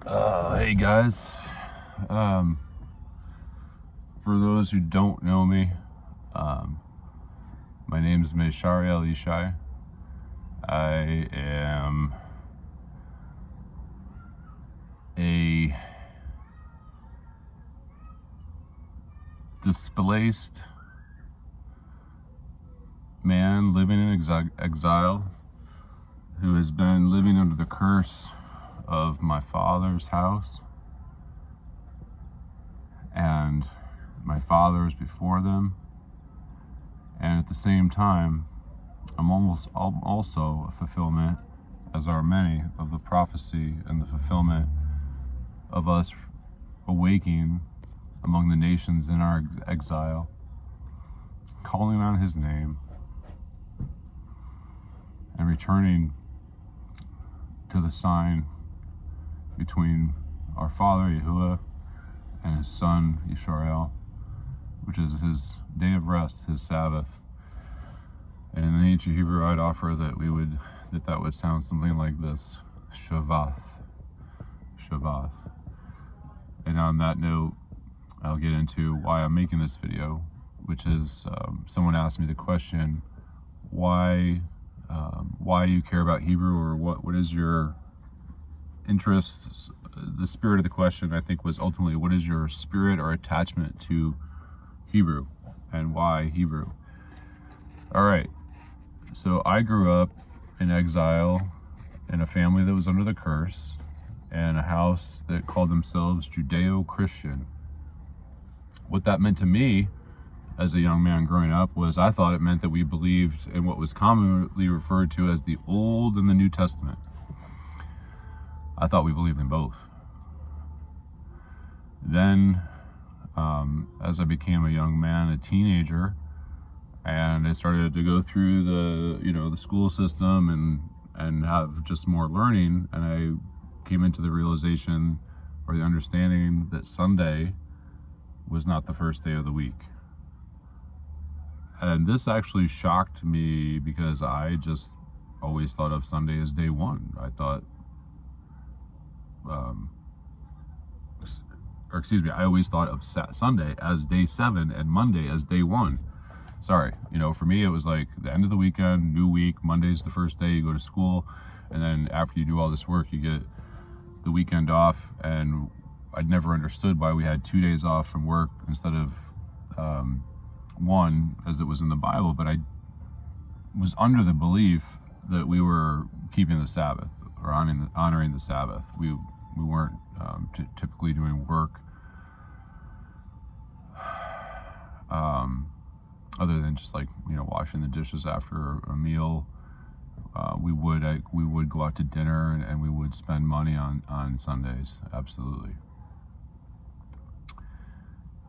Hey guys, for those who don't know me, my name is מאשריאל. I am a displaced man living in exile who has been living under the curse of my father's house and my fathers before them, and at the same time I'm also a fulfillment, as are many, of the prophecy and the fulfillment of us awaking among the nations in our exile, calling on his name and returning to the sign between our father Liehua and his son Yisrael, which is his day of rest, his Sabbath. And in the ancient Hebrew, I'd offer that that would sound something like this: Shabbath. And on that note, I'll get into why I'm making this video, which is someone asked me the question, why do you care about Hebrew, or what is your interest? The spirit of the question, I think, was ultimately, what is your spirit or attachment to Hebrew, and why Hebrew? All right, so I grew up in exile in a family that was under the curse, and a house that called themselves Judeo-Christian. What that meant to me as a young man growing up was, I thought it meant that we believed in what was commonly referred to as the Old and the New Testament. I thought we believed in both. Then, as I became a young man, a teenager, and I started to go through the school system and have just more learning, and I came into the realization, or the understanding, that Sunday was not the first day of the week. And this actually shocked me, because I just always thought of Sunday as day one. I thought, I always thought of Sunday as day 7 and Monday as day 1. Sorry, for me it was like the end of the weekend, new week, Monday's the first day, you go to school, and then after you do all this work, you get the weekend off. And I'd never understood why we had 2 days off from work instead of 1, as it was in the Bible. But I was under the belief that we were keeping the Sabbath, or honoring the Sabbath. We weren't typically doing work other than just washing the dishes after a meal. We would go out to dinner, and we would spend money on Sundays, absolutely.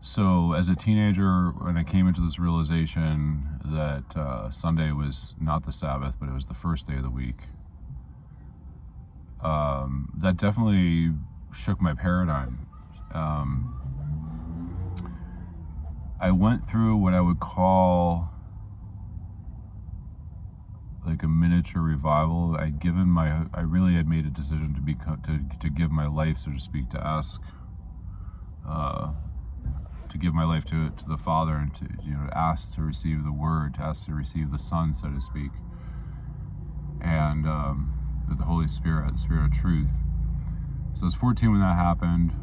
So as a teenager, when I came into this realization that Sunday was not the Sabbath, but it was the first day of the week, that definitely shook my paradigm. I went through what I would call like a miniature revival. I really had made a decision to give my life, so to speak, to give my life to the Father, and to ask to receive the Word, to ask to receive the Son, so to speak, and the Holy Spirit, the Spirit of truth. So I was 14 when that happened.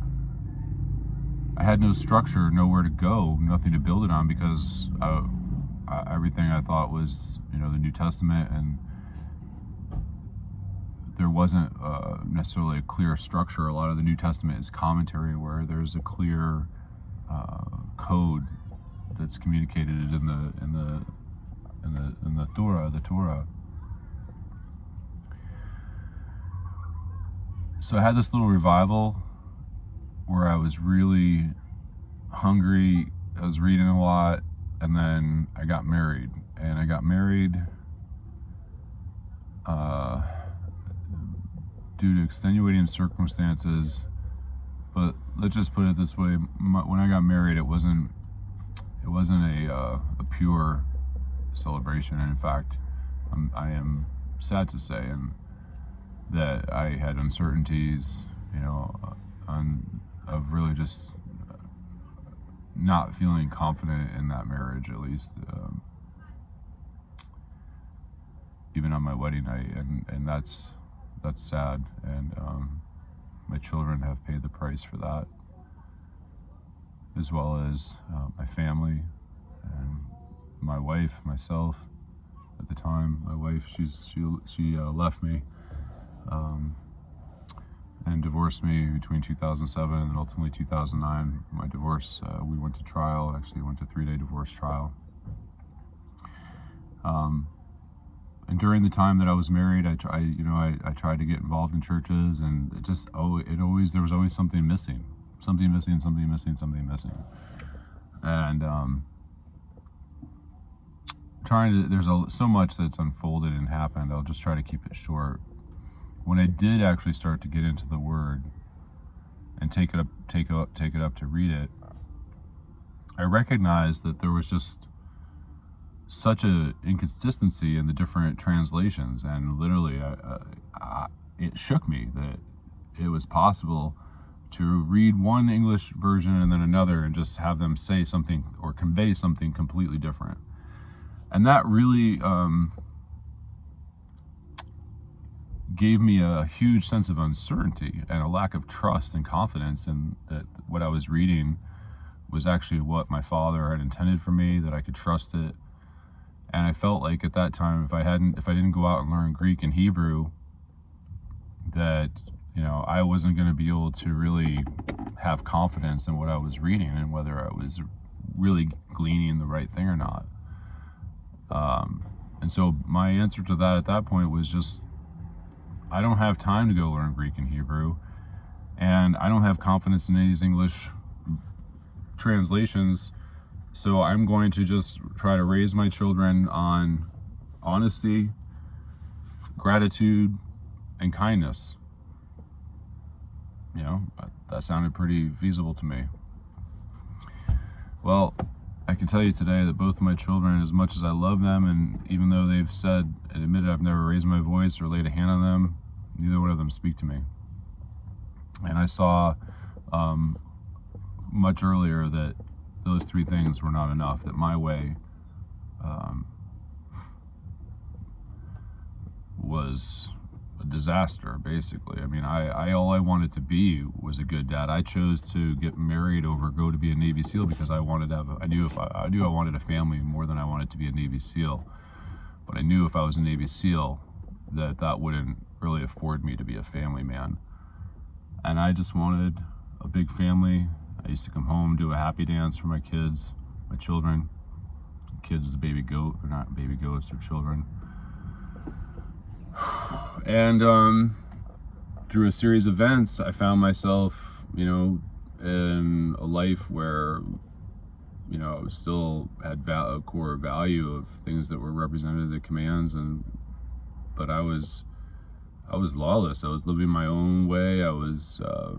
I had no structure, nowhere to go, nothing to build it on, because everything I thought was the New Testament, and there wasn't necessarily a clear structure. A lot of the New Testament is commentary, where there's a clear code that's communicated in the Torah. So I had this little revival where I was really hungry. I was reading a lot, and then I got married. And I got married due to extenuating circumstances. But let's just put it this way: when I got married, it wasn't a pure celebration. And in fact, I am sad to say, and that I had uncertainties of really just not feeling confident in that marriage, at least, even on my wedding night, and that's sad, and my children have paid the price for that, as well as my family and my wife, myself. At the time, my wife, she left me and divorced me between 2007 and then ultimately 2009. My divorce, we went to trial. Actually, went to 3-day divorce trial. And during the time that I was married, I tried to get involved in churches, and there was always something missing, and there's so much that's unfolded and happened. I'll just try to keep it short. When I did actually start to get into the Word and take it up to read it, I recognized that there was just such a inconsistency in the different translations, and literally it shook me that it was possible to read one English version and then another and just have them say something or convey something completely different. And that really gave me a huge sense of uncertainty and a lack of trust and confidence in that what I was reading was actually what my Father had intended for me, that I could trust it. And I felt like at that time, if I didn't go out and learn Greek and Hebrew, that I wasn't going to be able to really have confidence in what I was reading and whether I was really gleaning the right thing or not. And so my answer to that at that point was just, I don't have time to go learn Greek and Hebrew, and I don't have confidence in any of these English translations, so I'm going to just try to raise my children on honesty, gratitude, and kindness. That sounded pretty feasible to me. Well, I can tell you today that both of my children, as much as I love them, and even though they've said and admitted I've never raised my voice or laid a hand on them, neither one of them speak to me. And I saw much earlier that those three things were not enough, that my way was a disaster, basically. I mean, all I wanted to be was a good dad. I chose to get married over go to be a Navy SEAL because I wanted to have I knew I wanted a family more than I wanted to be a Navy SEAL. But I knew if I was a Navy SEAL that wouldn't really afford me to be a family man. And I just wanted a big family. I used to come home, do a happy dance for my kids, my children. Kids is a baby goat. They're not baby goats, they're children. And through a series of events, I found myself, in a life where, I still had a core value of things that were represented in the commands, but I was lawless. I was living my own way. I was, I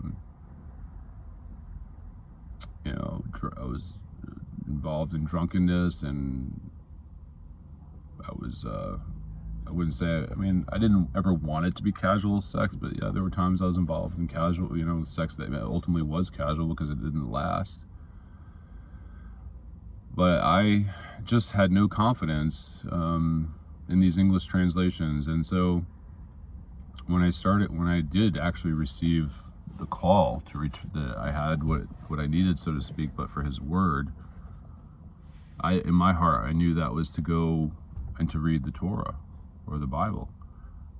was involved in drunkenness, and I wouldn't say, I didn't ever want it to be casual sex, but yeah, there were times I was involved in casual, sex that ultimately was casual because it didn't last. But I just had no confidence in these English translations. And so when I did actually receive the call to reach, that I had what I needed, so to speak, but for His Word, in my heart, I knew that was to go and to read the Torah or the Bible,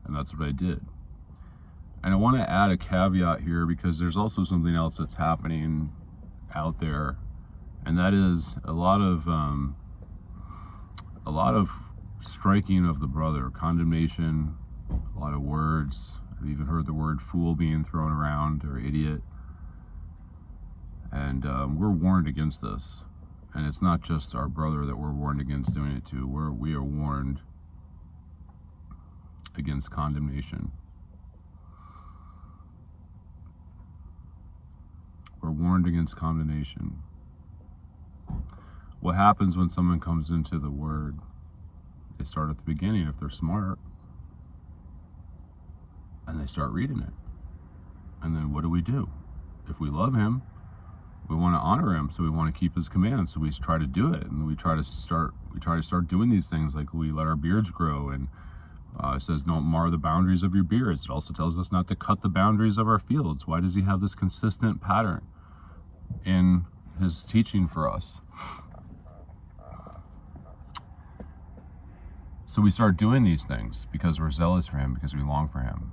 and that's what I did. And I want to add a caveat here, because there's also something else that's happening out there, and that is a lot of striking of the brother, condemnation, a lot of words. I've even heard the word fool being thrown around, or idiot, and we're warned against this. And it's not just our brother that we're warned against doing it to. We are warned against condemnation. We're warned against condemnation. What happens when someone comes into the Word? They start at the beginning if they're smart, and they start reading it. And then what do? If we love him, we want to honor him, so we want to keep his commands, so we try to do it, and we try to start doing these things, like we let our beards grow, and it says don't mar the boundaries of your beards. It also tells us not to cut the boundaries of our fields. Why does he have this consistent pattern in his teaching for us? So we start doing these things because we're zealous for him, because we long for him.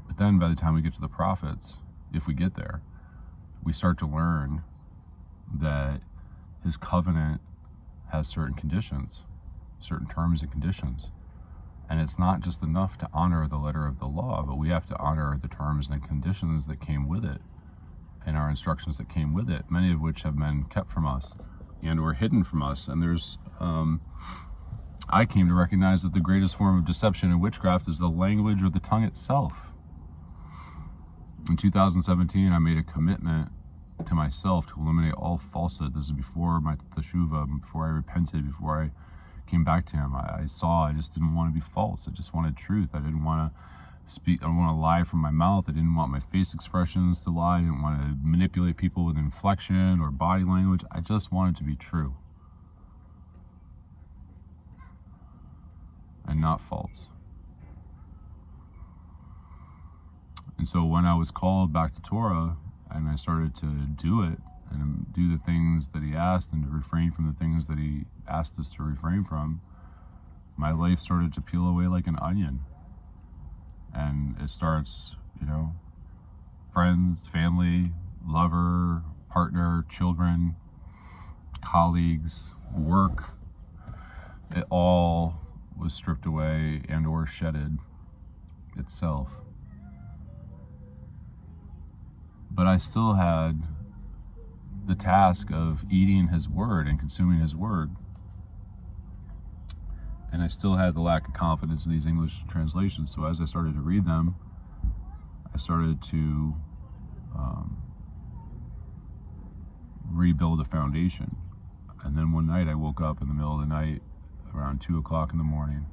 But then by the time we get to the prophets, if we get there, we start to learn that his covenant has certain conditions, certain terms and conditions. And it's not just enough to honor the letter of the law, but we have to honor the terms and conditions that came with it, and our instructions that came with it, many of which have been kept from us and or hidden from us. And there's, I came to recognize that the greatest form of deception and witchcraft is the language or the tongue itself. In 2017, I made a commitment to myself to eliminate all falsehood. This is before my teshuvah, before I repented, before I came back to him. I just didn't want to be false. I just wanted truth. I didn't want to speak. I didn't want to lie from my mouth. I didn't want my face expressions to lie. I didn't want to manipulate people with inflection or body language. I just wanted to be true and not false. And so when I was called back to Torah, and I started to do it and do the things that he asked and to refrain from the things that he asked us to refrain from, my life started to peel away like an onion. And it starts, friends, family, lover, partner, children, colleagues, work. It all was stripped away and or shedded itself. But I still had the task of eating his word and consuming his word. And I still had the lack of confidence in these English translations. So as I started to read them, I started to rebuild a foundation. And then one night I woke up in the middle of the night, around 2 o'clock in the morning,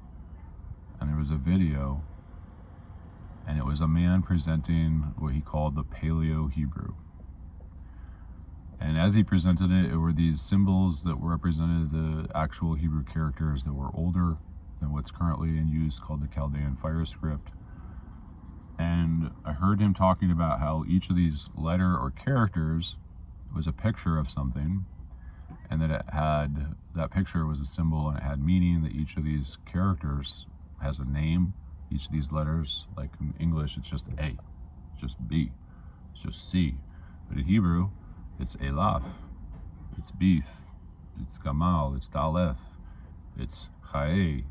and there was a video, and it was a man presenting what he called the Paleo Hebrew. And as he presented it, it were these symbols that represented the actual Hebrew characters that were older than what's currently in use, called the Chaldean fire script. And I heard him talking about how each of these letter or characters was a picture of something, and that picture was a symbol, and it had meaning, that each of these characters has a name. Each of these letters, like in English, it's just A, it's just B, it's just C. But in Hebrew, it's Elaf, it's Bith, it's Gamal, it's Daleth, it's Chae,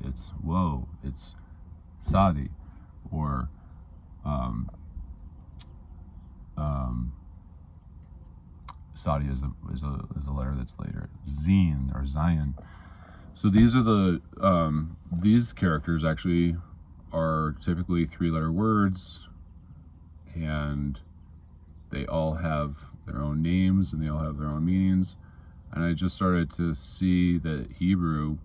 it's Woe, it's Sadi, or Sadi is a letter that's later, Zin or Zion. So these are these characters actually are typically 3-letter words, and they all have their own names and they all have their own meanings. And I just started to see that Hebrew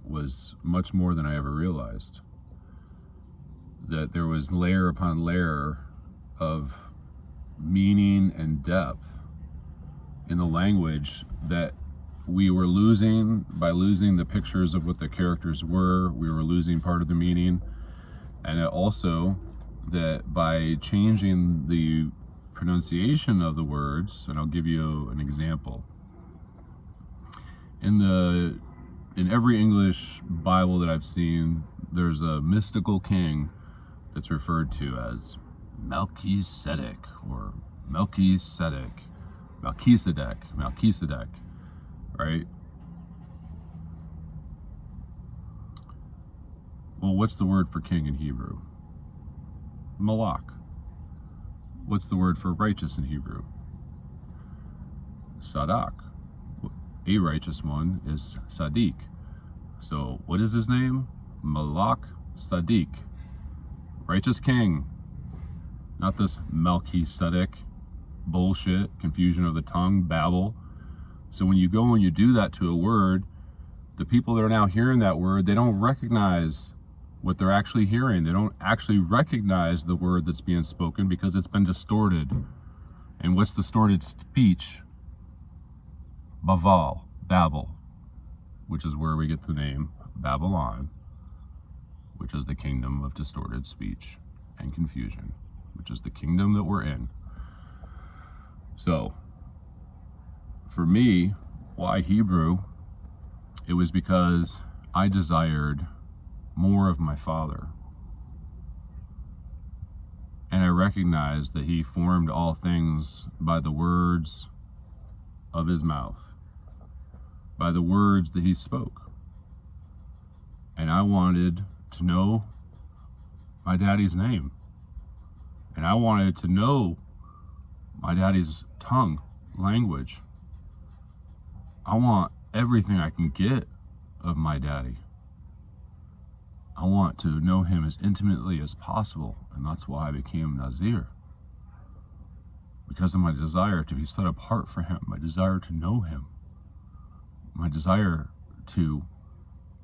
was much more than I ever realized. That there was layer upon layer of meaning and depth in the language that we were losing by losing the pictures of what the characters were. We were losing part of the meaning. And it also that by changing the pronunciation of the words, and I'll give you an example. In every English Bible that I've seen, there's a mystical king that's referred to as Melchizedek or Melchizedek, right? Well, what's the word for king in Hebrew? Malach. What's the word for righteous in Hebrew? Sadak. A righteous one is Sadiq. So what is his name? Malach Sadiq. Righteous king. Not this Melchizedek bullshit, confusion of the tongue, babble. So when you go and you do that to a word, the people that are now hearing that word, they don't recognize what they're actually hearing. They don't actually recognize the word that's being spoken because it's been distorted. And what's distorted speech? Babel, which is where we get the name Babylon, which is the kingdom of distorted speech and confusion, which is the kingdom that we're in. So, for me, why Hebrew? It was because I desired more of my Father. And I recognized that He formed all things by the words of His mouth, by the words that He spoke. And I wanted to know my daddy's name. And I wanted to know my daddy's tongue, language. I want everything I can get of my daddy. I want to know him as intimately as possible, and that's why I became Nazir. Because of my desire to be set apart for him, my desire to know him, my desire to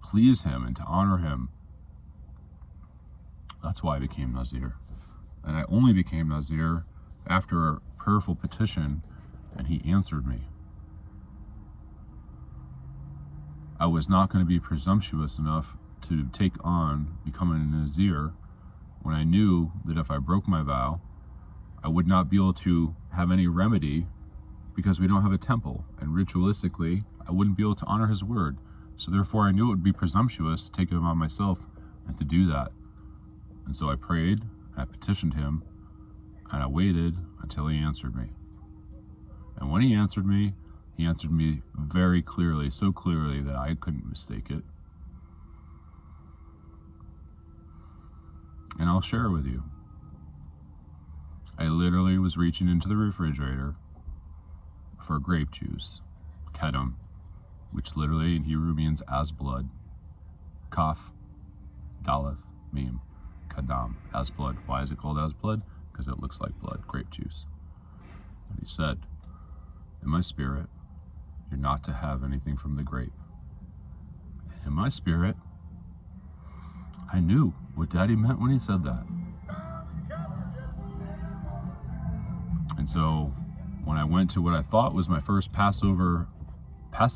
please him and to honor him. That's why I became Nazir. And I only became Nazir after a prayerful petition, and he answered me. I was not going to be presumptuous enough to take on becoming a Nazir when I knew that if I broke my vow, I would not be able to have any remedy because we don't have a temple, and ritualistically, I wouldn't be able to honor his word. So therefore, I knew it would be presumptuous to take it on myself and to do that. And so I prayed, and I petitioned him, and I waited until he answered me. And when he answered me very clearly, so clearly that I couldn't mistake it. And I'll share it with you. I literally was reaching into the refrigerator for grape juice, kedem, which literally in Hebrew means as blood. Kaf, daleth, meme, kadam, as blood. Why is it called as blood? Because it looks like blood, grape juice. And he said, in my spirit, you're not to have anything from the grape. In my spirit, I knew what Daddy meant when he said that. And so when I went to what I thought was my first Passover, I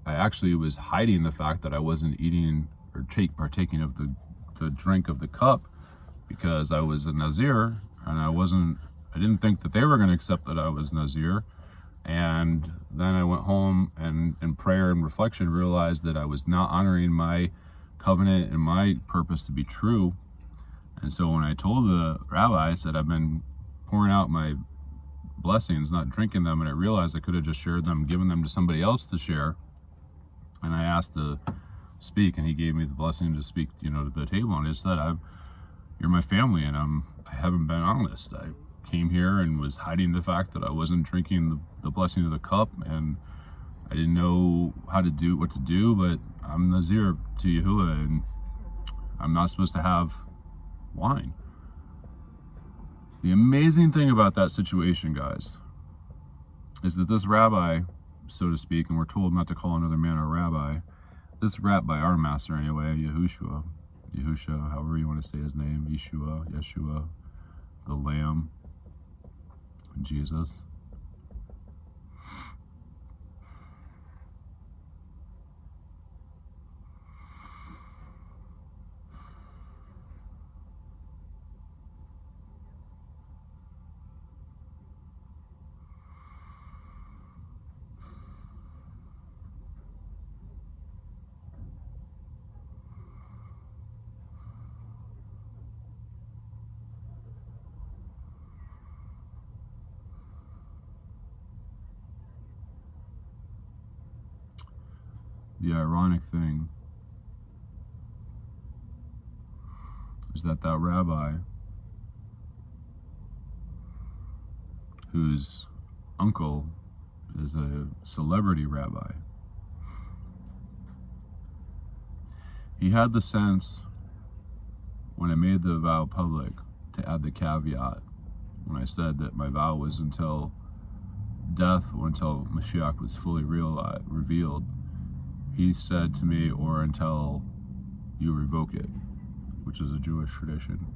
actually was hiding the fact that I wasn't eating or partaking of the drink of the cup because I was a Nazir, and I didn't think that they were going to accept that I was Nazir. And then I went home and in prayer and reflection realized that I was not honoring my covenant and my purpose to be true. And so when I told the rabbi, I said, I've been pouring out my blessings, not drinking them, and I realized I could have just shared them, given them to somebody else to share. And I asked to speak, and he gave me the blessing to speak, to the table. And he said, you're my family, and I haven't been honest. I came here and was hiding the fact that I wasn't drinking the blessing of the cup, and I didn't know what to do, but I'm Nazir to Liehua, and I'm not supposed to have wine. The amazing thing about that situation, guys, is that this rabbi, so to speak, and we're told not to call another man a rabbi, this rabbi, our master anyway, Yahusha, however you want to say his name, Yeshua, the Lamb, Jesus. The ironic thing is that rabbi, whose uncle is a celebrity rabbi, he had the sense when I made the vow public to add the caveat when I said that my vow was until death or until Mashiach was fully revealed. he said to me, or until you revoke it, which is a Jewish tradition.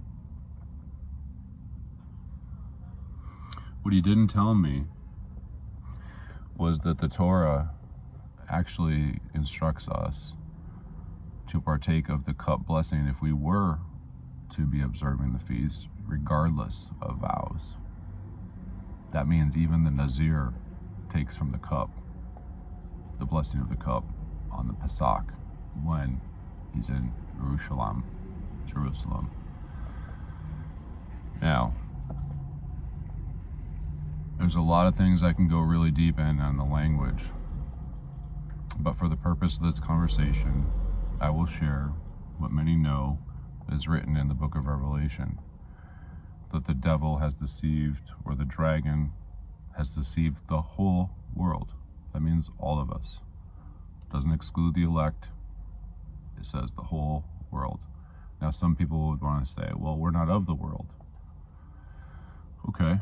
What he didn't tell me was that the Torah actually instructs us to partake of the cup blessing if we were to be observing the feast, regardless of vows. That means even the Nizir takes from the cup, the blessing of the cup on the Pesach when he's in Jerusalem. Now, there's a lot of things I can go really deep in on the language, but for the purpose of this conversation, I will share what many know is written in the book of Revelation, that the devil has deceived, or the dragon has deceived the whole world. That means all of us. It doesn't exclude the elect. It says the whole world. Now, some people would want to say, well, we're not of the world. Okay.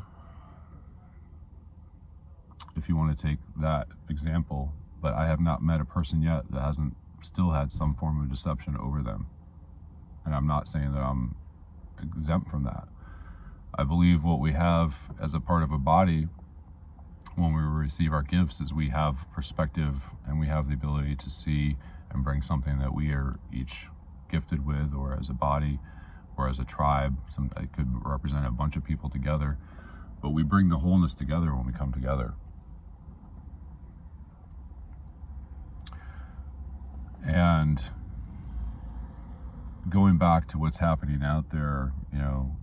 If you want to take that example, but I have not met a person yet that hasn't still had some form of deception over them. And I'm not saying that I'm exempt from that. I believe what we have as a part of a body when we receive our gifts is we have perspective, and we have the ability to see and bring something that we are each gifted with, or as a body, or as a tribe. It could represent a bunch of people together, but we bring the wholeness together when we come together. And going back to what's happening out there, you know,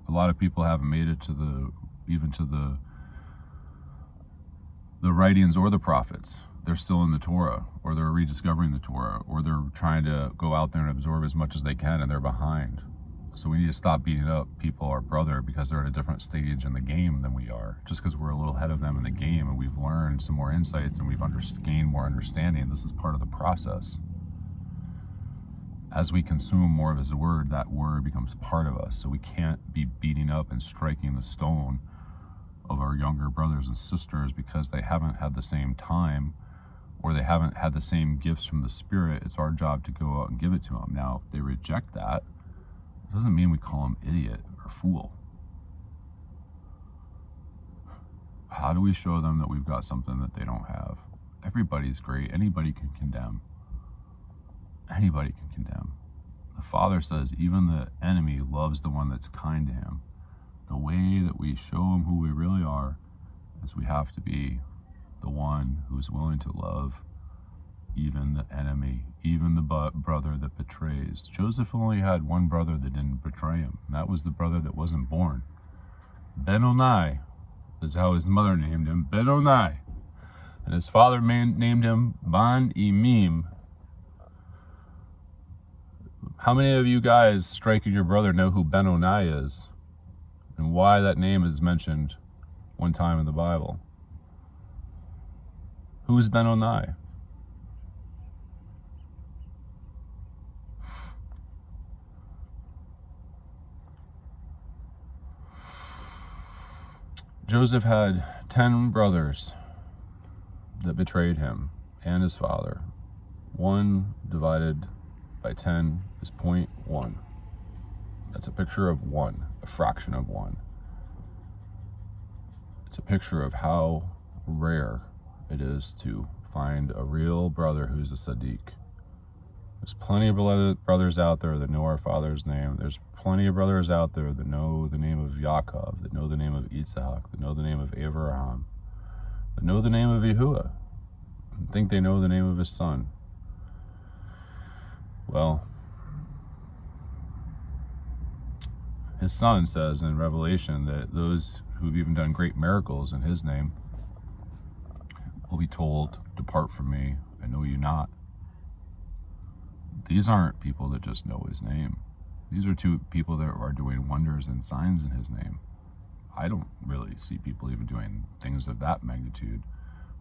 a lot of people haven't made it to even to the writings or the prophets. They're still in the Torah, or they're rediscovering the Torah, or they're trying to go out there and absorb as much as they can, and they're behind. So we need to stop beating up people, our brother, because they're at a different stage in the game than we are. Just because we're a little ahead of them in the game and we've learned some more insights and we've gained more understanding, this is part of the process. As we consume more of his word, that word becomes part of us. So we can't be beating up and striking the stone of our younger brothers and sisters because they haven't had the same time, or they haven't had the same gifts from the Spirit. It's our job to go out and give it to them. Now, if they reject that, it doesn't mean we call them idiot or fool. How do we show them that we've got something that they don't have? Everybody's great. Anybody can condemn. Anybody can condemn. The Father says even the enemy loves the one that's kind to him. The way that we show him who we really are is we have to be the one who's willing to love even the enemy, even the brother that betrays. Joseph only had one brother that didn't betray him, and that was the brother that wasn't born. Ben-Onai is how his mother named him, Ben-Onai. And his father named him Ban-Imim. How many of you guys striking your brother know who Ben-Onai is and why that name is mentioned one time in the Bible? Who is Ben-Onai? Joseph had 10 brothers that betrayed him and his father. 1 divided by 10 is 0.1. That's a picture of 1, a fraction of 1. It's a picture of how rare it is to find a real brother who's a Sadiq. There's plenty of brothers out there that know our Father's name. There's plenty of brothers out there that know the name of Yaakov, that know the name of Yitzhak, that know the name of Abraham, that know the name of Yehuah, and think they know the name of his son. Well, his son says in Revelation that those who've even done great miracles in his name will be told, "Depart from me, I know you not." These aren't people that just know his name. These are 2 people that are doing wonders and signs in his name. I don't really see people even doing things of that magnitude,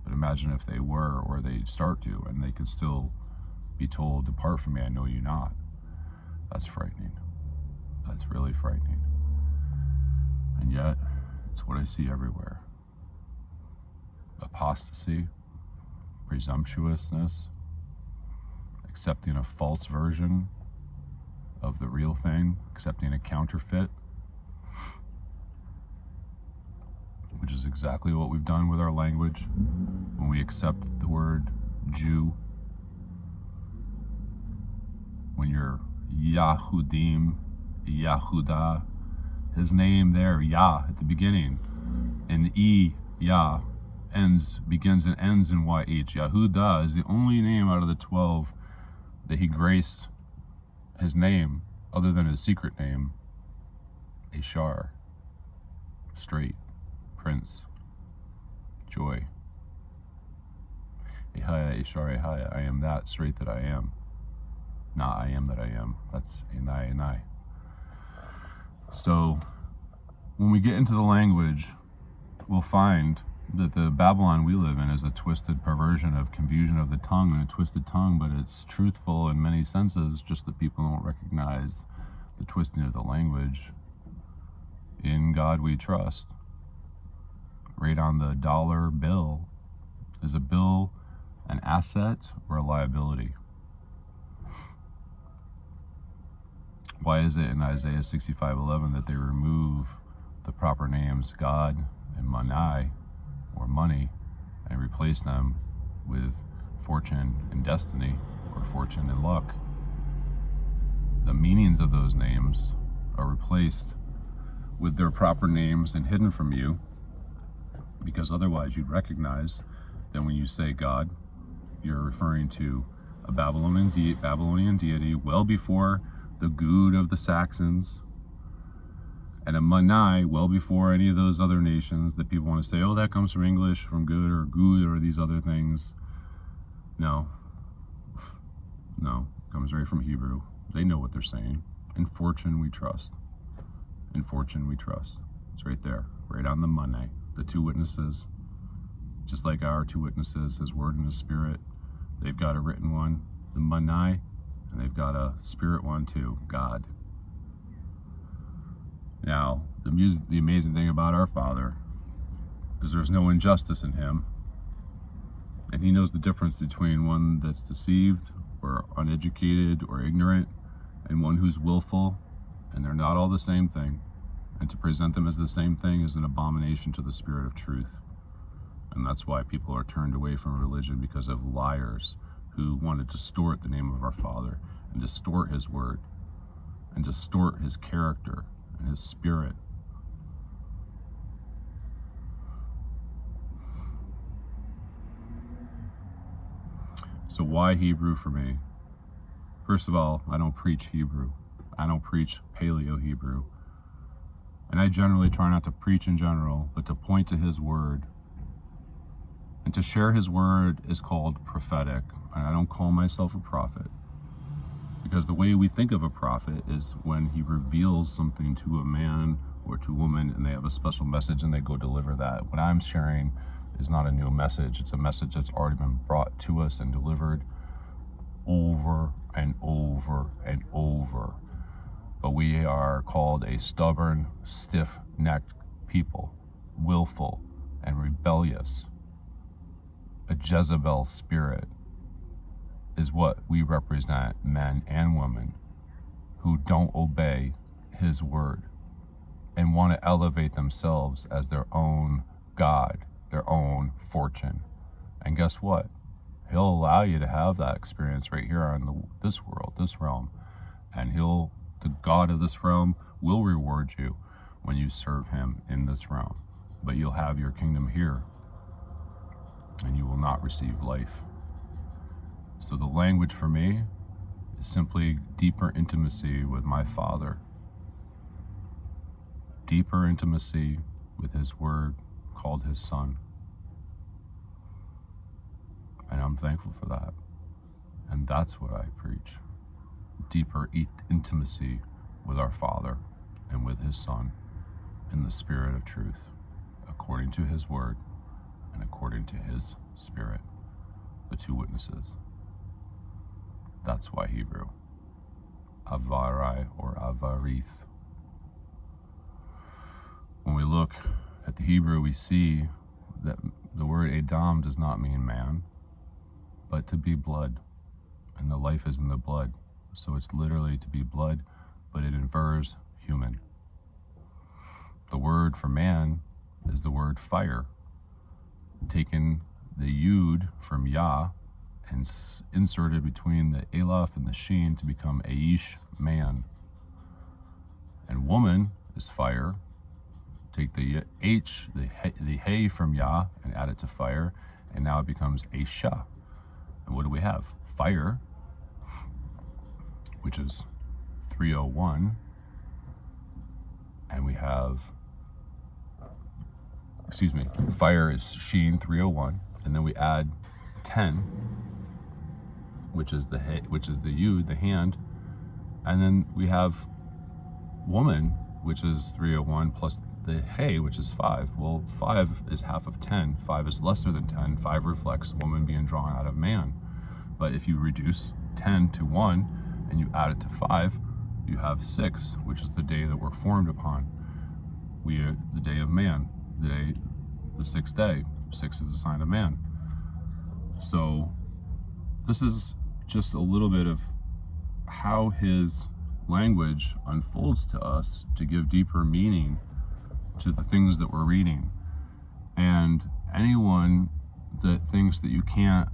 but imagine if they were, or they start to, and they could still be told, "Depart from me, I know you not." That's frightening. That's really frightening. And yet, it's what I see everywhere. Apostasy, presumptuousness, accepting a false version of the real thing, accepting a counterfeit, which is exactly what we've done with our language when we accept the word Jew. When you're Yahudim, Yahudah, his name there, Yah, at the beginning, and Yah begins and ends in YH. Yahudah is the only name out of the 12 that he graced his name, other than his secret name, Ashar, straight, prince, joy. Ehaya, Ashar, Ehaya, I am that straight that I am. Not I am that I am. That's Enai. So when we get into the language, we'll find that the Babylon we live in is a twisted perversion of confusion of the tongue, and a twisted tongue, but it's truthful in many senses, just that people don't recognize the twisting of the language. In God we trust. Right on the dollar bill. Is a bill an asset or a liability? Why is it in Isaiah 65:11 that they remove the proper names God and Manai, or money, and replace them with fortune and destiny, or fortune and luck? The meanings of those names are replaced with their proper names and hidden from you, because otherwise you'd recognize that when you say God, you're referring to a Babylonian deity well before the Good of the Saxons, and a Manai well before any of those other nations that people want to say, oh, that comes from English, from good or these other things. No, it comes right from Hebrew. They know what they're saying. In fortune we trust. In fortune we trust. It's right there, right on the Manai. The two witnesses, just like our two witnesses, his word and his spirit, they've got a written one, the Manai, and they've got a spirit one too, God. Now, the amazing thing about our Father is there's no injustice in him, and he knows the difference between one that's deceived or uneducated or ignorant and one who's willful, and they're not all the same thing, and to present them as the same thing is an abomination to the spirit of truth. And that's why people are turned away from religion, because of liars who want to distort the name of our Father and distort his word and distort his character and his spirit. So why Hebrew for me? First of all, I don't preach Hebrew. I don't preach Paleo Hebrew. And I generally try not to preach in general, but to point to his word. And to share his word is called prophetic. And I don't call myself a prophet, because the way we think of a prophet is when he reveals something to a man or to a woman, and they have a special message and they go deliver that. What I'm sharing is not a new message. It's a message that's already been brought to us and delivered over and over and over. But we are called a stubborn, stiff-necked people, willful and rebellious. A Jezebel spirit is what we represent, men and women who don't obey his word and want to elevate themselves as their own God, their own fortune. And guess what? He'll allow you to have that experience right here on this world, this realm. And the God of this realm will reward you when you serve him in this realm. But you'll have your kingdom here, and you will not receive life. So the language for me is simply deeper intimacy with my Father. Deeper intimacy with his word called his Son. And I'm thankful for that. And that's what I preach. Deeper intimacy with our Father and with his Son in the spirit of truth, according to his word and according to his spirit, the two witnesses. That's why Hebrew. Avarai or Avarith. When we look at the Hebrew, we see that the word Adam does not mean man, but to be blood. and the life is in the blood. So it's literally to be blood, but it infers human. The word for man is the word fire, taken the yud from Yah and inserted between the Aleph and the Sheen to become Aish, man. And woman is fire. Take the H, the Hey from Yah, and add it to fire, and now it becomes Aisha. And what do we have? Fire, which is 301, and we have, fire is Sheen 301, and then we add 10, which is the Yud, the hand, and then we have woman, which is 301, plus the Hey, which is 5. Well, 5 is half of 10. 5 is lesser than 10. 5 reflects woman being drawn out of man. But if you reduce 10 to 1 and you add it to 5, you have 6, which is the day that we're formed upon. We are the day of man, the 6th day. 6 is the sign of man. So this is just a little bit of how his language unfolds to us to give deeper meaning to the things that we're reading. And anyone that thinks that you can't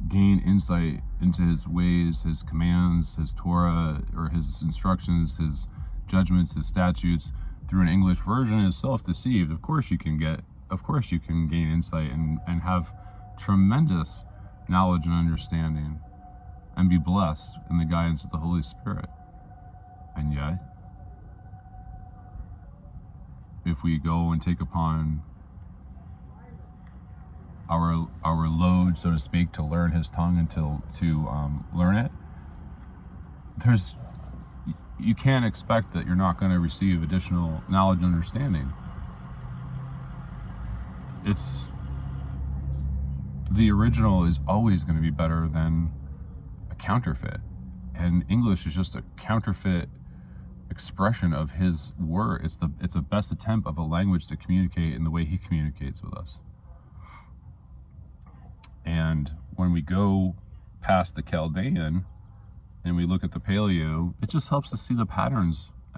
gain insight into his ways, his commands, his Torah, or his instructions, his judgments, his statutes through an English version is self-deceived. Of course you can gain insight and have tremendous knowledge and understanding and be blessed in the guidance of the Holy Spirit. And yet, if we go and take upon our load, so to speak, to learn his tongue and to learn it, you can't expect that you're not going to receive additional knowledge and understanding. The original is always going to be better than a counterfeit, and English is just a counterfeit expression of his word. It's the best attempt of a language to communicate in the way he communicates with us. And when we go past the Chaldean and we look at the Paleo, it just helps us see the patterns